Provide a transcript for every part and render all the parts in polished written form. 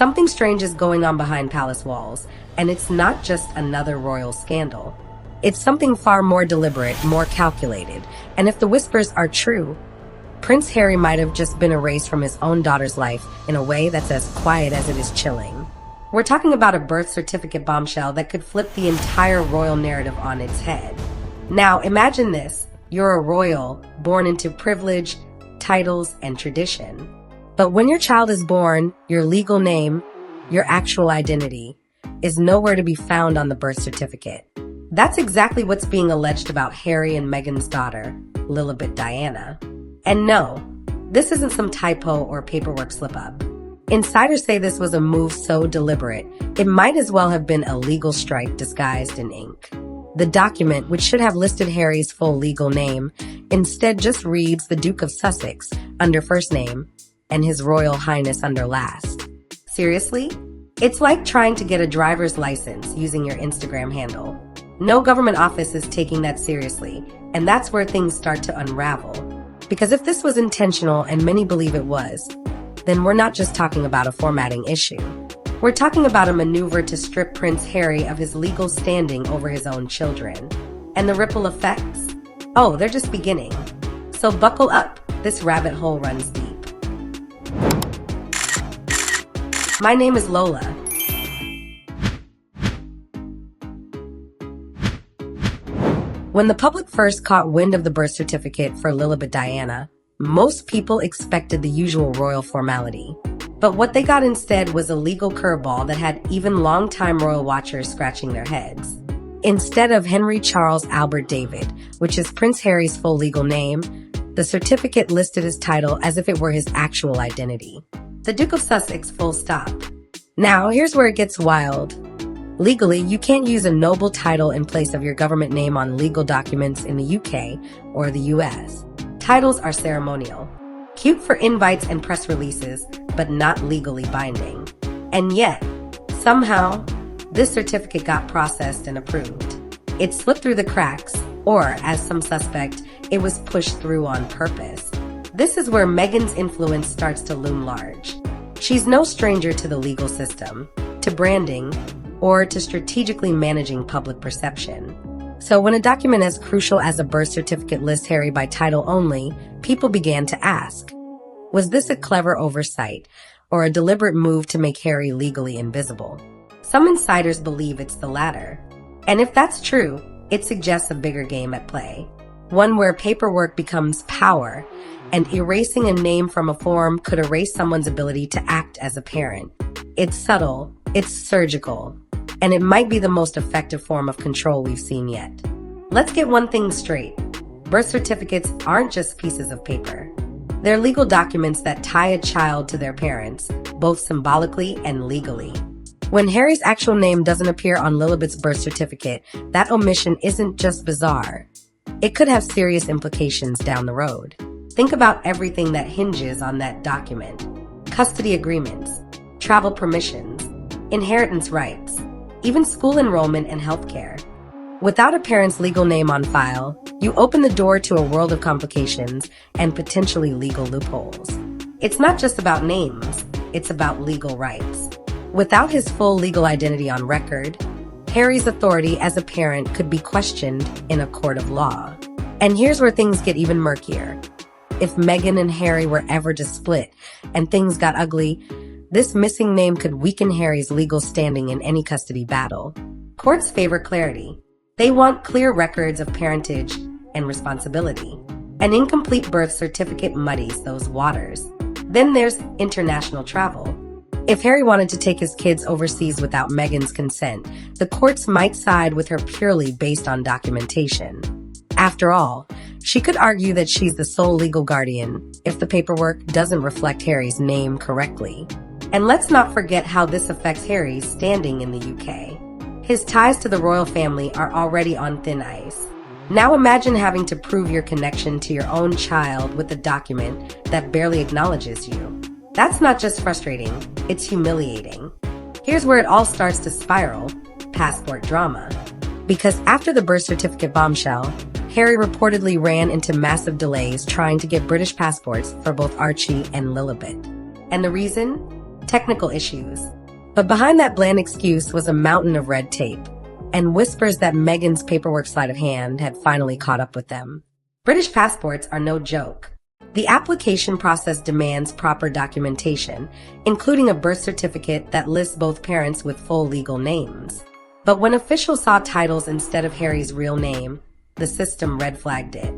Something strange is going on behind palace walls, and it's not just another royal scandal. It's something far more deliberate, more calculated, and if the whispers are true, Prince Harry might have just been erased from his own daughter's life in a way that's as quiet as it is chilling. We're talking about a birth certificate bombshell that could flip the entire royal narrative on its head. Now, imagine this. You're a royal, born into privilege, titles, and tradition. But when your child is born, your legal name, your actual identity, is nowhere to be found on the birth certificate. That's exactly what's being alleged about Harry and Meghan's daughter, Lilibet Diana. And no, this isn't some typo or paperwork slip-up. Insiders say this was a move so deliberate, it might as well have been a legal strike disguised in ink. The document, which should have listed Harry's full legal name, instead just reads the Duke of Sussex under first name and His Royal Highness under last. Seriously? It's like trying to get a driver's license using your Instagram handle. No government office is taking that seriously, and that's where things start to unravel. Because if this was intentional, and many believe it was, then we're not just talking about a formatting issue. We're talking about a maneuver to strip Prince Harry of his legal standing over his own children. And the ripple effects? Oh, they're just beginning. So buckle up, this rabbit hole runs deep. My name is Lola. When the public first caught wind of the birth certificate for Lilibet Diana, most people expected the usual royal formality. But what they got instead was a legal curveball that had even longtime royal watchers scratching their heads. Instead of Henry Charles Albert David, which is Prince Harry's full legal name, the certificate listed his title as if it were his actual identity. The Duke of Sussex, full stop. Now, here's where it gets wild. Legally, you can't use a noble title in place of your government name on legal documents in the UK or the US. Titles are ceremonial. Cute for invites and press releases, but not legally binding. And yet, somehow, this certificate got processed and approved. It slipped through the cracks, or, as some suspect, it was pushed through on purpose. This is where Meghan's influence starts to loom large. She's no stranger to the legal system, to branding, or to strategically managing public perception. So when a document as crucial as a birth certificate lists Harry by title only, people began to ask, was this a clever oversight or a deliberate move to make Harry legally invisible? Some insiders believe it's the latter. And if that's true, it suggests a bigger game at play. One where paperwork becomes power, and erasing a name from a form could erase someone's ability to act as a parent. It's subtle, it's surgical, and it might be the most effective form of control we've seen yet. Let's get one thing straight. Birth certificates aren't just pieces of paper. They're legal documents that tie a child to their parents, both symbolically and legally. When Harry's actual name doesn't appear on Lilibet's birth certificate, that omission isn't just bizarre. It could have serious implications down the road. Think about everything that hinges on that document. Custody agreements, travel permissions, inheritance rights, even school enrollment and healthcare. Without a parent's legal name on file, you open the door to a world of complications and potentially legal loopholes. It's not just about names, it's about legal rights. Without his full legal identity on record, Harry's authority as a parent could be questioned in a court of law. And here's where things get even murkier. If Meghan and Harry were ever to split and things got ugly, this missing name could weaken Harry's legal standing in any custody battle. Courts favor clarity. They want clear records of parentage and responsibility. An incomplete birth certificate muddies those waters. Then there's international travel. If Harry wanted to take his kids overseas without Meghan's consent, the courts might side with her purely based on documentation. After all, she could argue that she's the sole legal guardian if the paperwork doesn't reflect Harry's name correctly. And let's not forget how this affects Harry's standing in the UK. His ties to the royal family are already on thin ice. Now imagine having to prove your connection to your own child with a document that barely acknowledges you. That's not just frustrating, it's humiliating. Here's where it all starts to spiral: passport drama. Because after the birth certificate bombshell, Harry reportedly ran into massive delays trying to get British passports for both Archie and Lilibet. And the reason? technical issues. But behind that bland excuse was a mountain of red tape, and whispers that Meghan's paperwork sleight of hand had finally caught up with them. British passports are no joke. The application process demands proper documentation, including a birth certificate that lists both parents with full legal names. But when officials saw titles instead of Harry's real name, the system red flagged it.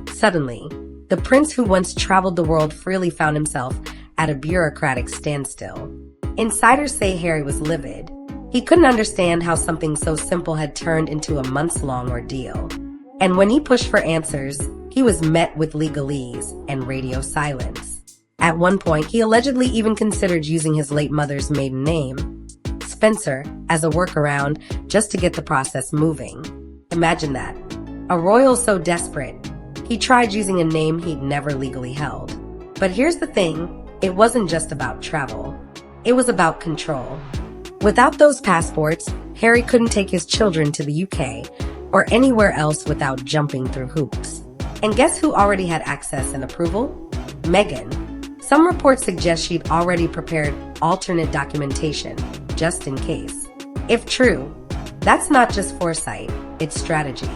Suddenly, the prince who once traveled the world freely found himself at a bureaucratic standstill. Insiders say Harry was livid. He couldn't understand how something so simple had turned into a months-long ordeal. And when he pushed for answers, he was met with legalese and radio silence. At one point, he allegedly even considered using his late mother's maiden name, Spencer, as a workaround just to get the process moving. Imagine that. A royal so desperate, he tried using a name he'd never legally held. But here's the thing, it wasn't just about travel. It was about control. Without those passports, Harry couldn't take his children to the UK or anywhere else without jumping through hoops. And guess who already had access and approval? Meghan. Some reports suggest she'd already prepared alternate documentation, just in case. If true, that's not just foresight, it's strategy.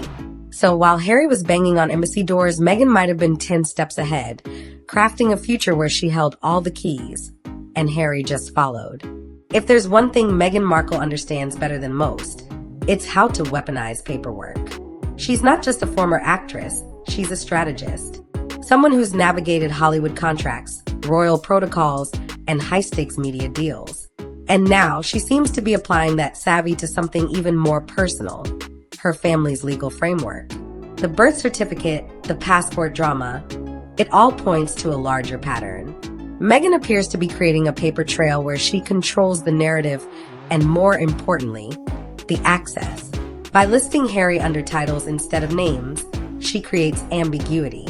So while Harry was banging on embassy doors, Meghan might have been 10 steps ahead, crafting a future where she held all the keys, and Harry just followed. If there's one thing Meghan Markle understands better than most, it's how to weaponize paperwork. She's not just a former actress, she's a strategist. Someone who's navigated Hollywood contracts, royal protocols, and high-stakes media deals. And now she seems to be applying that savvy to something even more personal, her family's legal framework. The birth certificate, the passport drama, it all points to a larger pattern. Meghan appears to be creating a paper trail where she controls the narrative and, more importantly, the access. By listing Harry under titles instead of names, she creates ambiguity.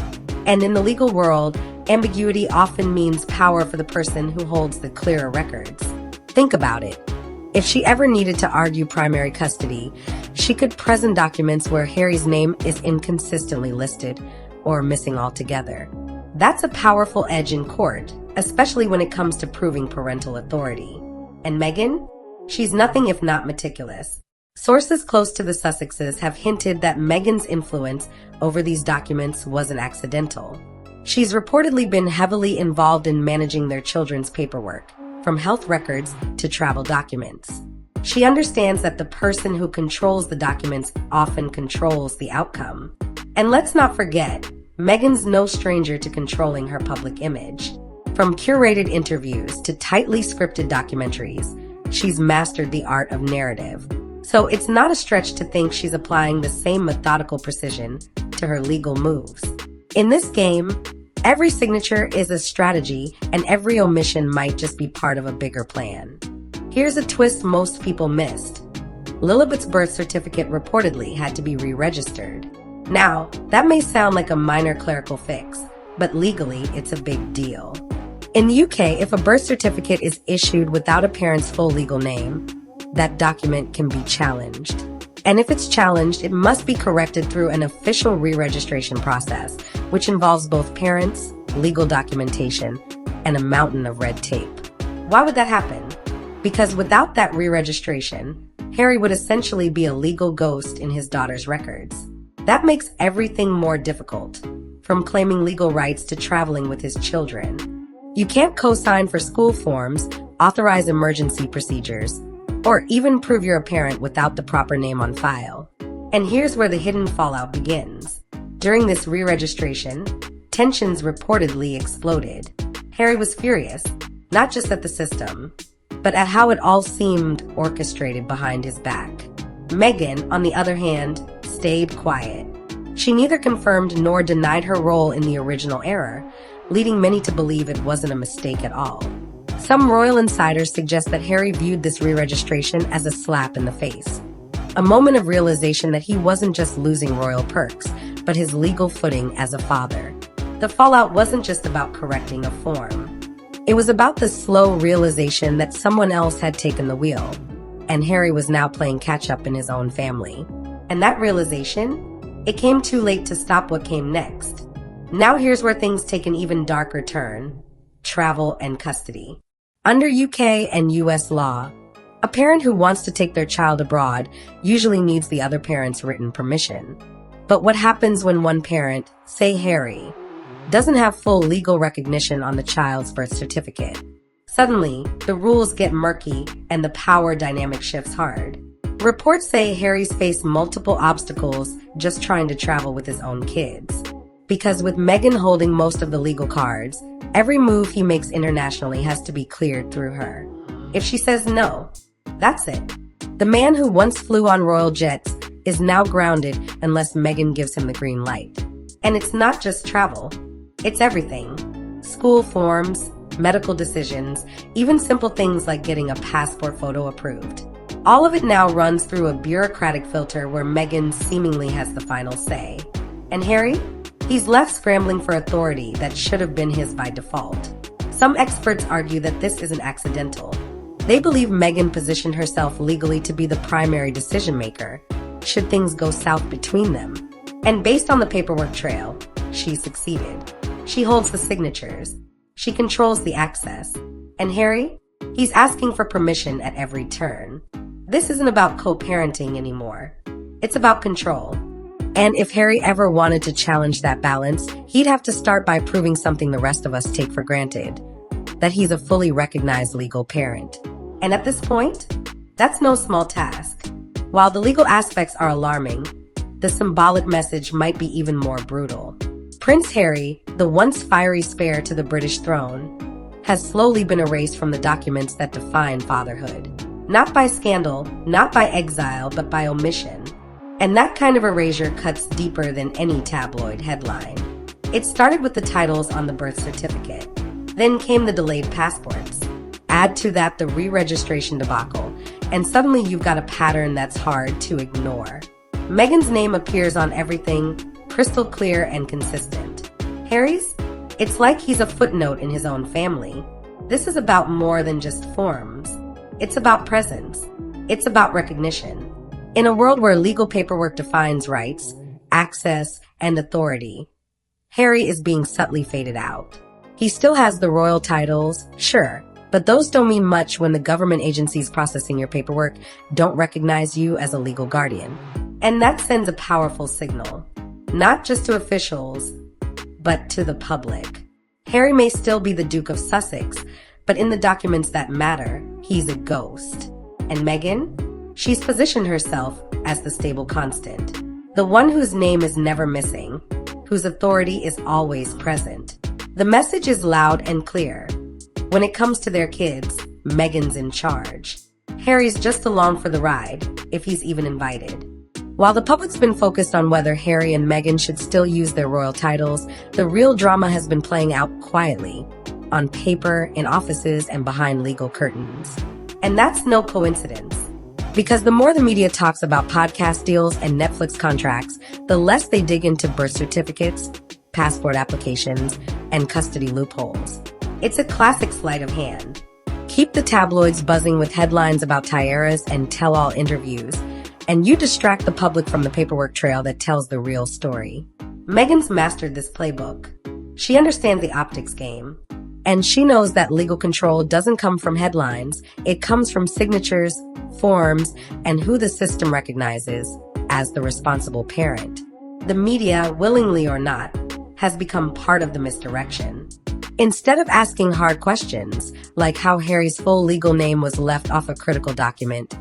And in the legal world, ambiguity often means power for the person who holds the clearer records. Think about it. If she ever needed to argue primary custody, she could present documents where Harry's name is inconsistently listed or missing altogether. That's a powerful edge in court, especially when it comes to proving parental authority. And Meghan? She's nothing if not meticulous. Sources close to the Sussexes have hinted that Meghan's influence over these documents wasn't accidental. She's reportedly been heavily involved in managing their children's paperwork, from health records to travel documents. She understands that the person who controls the documents often controls the outcome. And let's not forget, Meghan's no stranger to controlling her public image. From curated interviews to tightly scripted documentaries, she's mastered the art of narrative. So it's not a stretch to think she's applying the same methodical precision to her legal moves. In this game, every signature is a strategy, and every omission might just be part of a bigger plan. Here's a twist most people missed. Lilibet's birth certificate reportedly had to be re-registered. Now, that may sound like a minor clerical fix, but legally, it's a big deal. In the UK, if a birth certificate is issued without a parent's full legal name, that document can be challenged. And if it's challenged, it must be corrected through an official re-registration process, which involves both parents, legal documentation, and a mountain of red tape. Why would that happen? Because without that re-registration, Harry would essentially be a legal ghost in his daughter's records. That makes everything more difficult, from claiming legal rights to traveling with his children. You can't co-sign for school forms, authorize emergency procedures, or even prove you're a parent without the proper name on file. And here's where the hidden fallout begins. During this re-registration, tensions reportedly exploded. Harry was furious, not just at the system, but at how it all seemed orchestrated behind his back. Meghan, on the other hand, stayed quiet. She neither confirmed nor denied her role in the original error, leading many to believe it wasn't a mistake at all. Some royal insiders suggest that Harry viewed this re-registration as a slap in the face, a moment of realization that he wasn't just losing royal perks, but his legal footing as a father. The fallout wasn't just about correcting a form. It was about the slow realization that someone else had taken the wheel, and Harry was now playing catch-up in his own family. And that realization, it came too late to stop what came next. Now here's where things take an even darker turn: travel and custody. Under UK and US law, a parent who wants to take their child abroad usually needs the other parent's written permission. But what happens when one parent, say Harry, doesn't have full legal recognition on the child's birth certificate? Suddenly, the rules get murky and the power dynamic shifts hard. Reports say Harry's faced multiple obstacles just trying to travel with his own kids. Because with Meghan holding most of the legal cards, every move he makes internationally has to be cleared through her. If she says no, that's it. The man who once flew on royal jets is now grounded unless Meghan gives him the green light. And it's not just travel. It's everything. School forms, medical decisions, even simple things like getting a passport photo approved. All of it now runs through a bureaucratic filter where Meghan seemingly has the final say. And Harry? He's left scrambling for authority that should have been his by default. Some experts argue that this isn't accidental. They believe Meghan positioned herself legally to be the primary decision maker, should things go south between them. And based on the paperwork trail, she succeeded. She holds the signatures. She controls the access. And Harry? He's asking for permission at every turn. This isn't about co-parenting anymore. It's about control. And if Harry ever wanted to challenge that balance, he'd have to start by proving something the rest of us take for granted, that he's a fully recognized legal parent. And at this point, that's no small task. While the legal aspects are alarming, the symbolic message might be even more brutal. Prince Harry, the once fiery spare to the British throne, has slowly been erased from the documents that define fatherhood. Not by scandal, not by exile, but by omission. And that kind of erasure cuts deeper than any tabloid headline. It started with the titles on the birth certificate. Then came the delayed passports. Add to that the re-registration debacle, and suddenly you've got a pattern that's hard to ignore. Meghan's name appears on everything, crystal clear and consistent. Harry's? It's like he's a footnote in his own family. This is about more than just forms. It's about presence. It's about recognition. In a world where legal paperwork defines rights, access, and authority, Harry is being subtly faded out. He still has the royal titles, sure, but those don't mean much when the government agencies processing your paperwork don't recognize you as a legal guardian. And that sends a powerful signal, not just to officials, but to the public. Harry may still be the Duke of Sussex, but in the documents that matter, he's a ghost. And Meghan? She's positioned herself as the stable constant, the one whose name is never missing, whose authority is always present. The message is loud and clear. When it comes to their kids, Meghan's in charge. Harry's just along for the ride, if he's even invited. While the public's been focused on whether Harry and Meghan should still use their royal titles, the real drama has been playing out quietly, on paper, in offices, and behind legal curtains. And that's no coincidence. Because the more the media talks about podcast deals and Netflix contracts, the less they dig into birth certificates, passport applications, and custody loopholes. It's a classic sleight of hand. Keep the tabloids buzzing with headlines about tiaras and tell-all interviews, and you distract the public from the paperwork trail that tells the real story. Meghan's mastered this playbook. She understands the optics game. And she knows that legal control doesn't come from headlines. It comes from signatures, forms, and who the system recognizes as the responsible parent. The media, willingly or not, has become part of the misdirection. Instead of asking hard questions, like how Harry's full legal name was left off a critical document,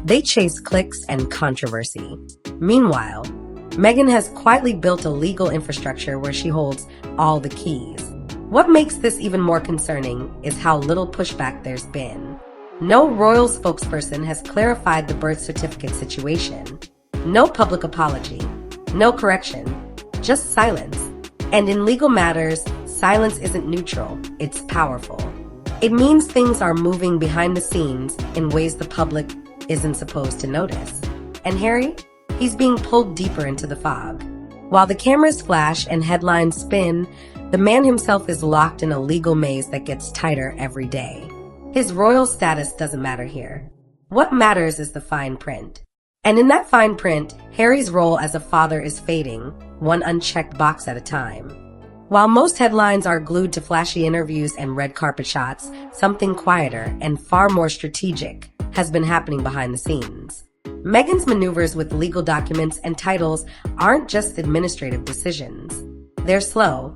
they chase clicks and controversy. Meanwhile, Meghan has quietly built a legal infrastructure where she holds all the keys. What makes this even more concerning is how little pushback there's been. No royal spokesperson has clarified the birth certificate situation. No public apology. No correction. Just silence. And in legal matters, silence isn't neutral, it's powerful. It means things are moving behind the scenes in ways the public isn't supposed to notice. And Harry? He's being pulled deeper into the fog. While the cameras flash and headlines spin, the man himself is locked in a legal maze that gets tighter every day. His royal status doesn't matter here. What matters is the fine print. And in that fine print, Harry's role as a father is fading, one unchecked box at a time. While most headlines are glued to flashy interviews and red carpet shots, something quieter and far more strategic has been happening behind the scenes. Meghan's maneuvers with legal documents and titles aren't just administrative decisions. They're slow,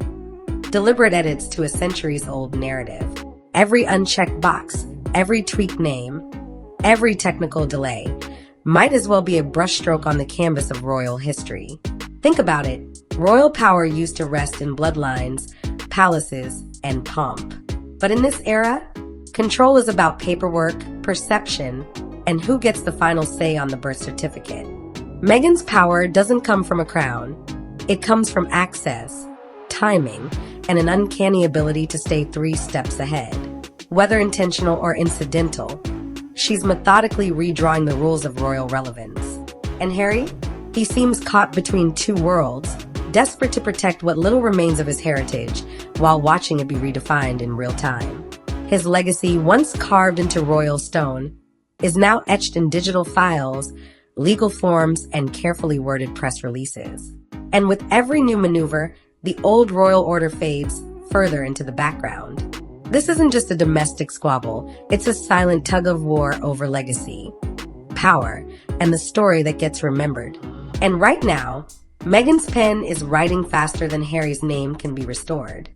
deliberate edits to a centuries-old narrative. Every unchecked box, every tweaked name, every technical delay might as well be a brushstroke on the canvas of royal history. Think about it. Royal power used to rest in bloodlines, palaces, and pomp. But in this era, control is about paperwork, perception, and who gets the final say on the birth certificate. Meghan's power doesn't come from a crown. It comes from access, timing, and an uncanny ability to stay 3 steps ahead. Whether intentional or incidental, she's methodically redrawing the rules of royal relevance. And Harry? He seems caught between 2 worlds, desperate to protect what little remains of his heritage while watching it be redefined in real time. His legacy, once carved into royal stone, is now etched in digital files, legal forms, and carefully worded press releases. And with every new maneuver, the old royal order fades further into the background. This isn't just a domestic squabble, it's a silent tug-of-war over legacy, power, and the story that gets remembered. And right now, Meghan's pen is writing faster than Harry's name can be restored.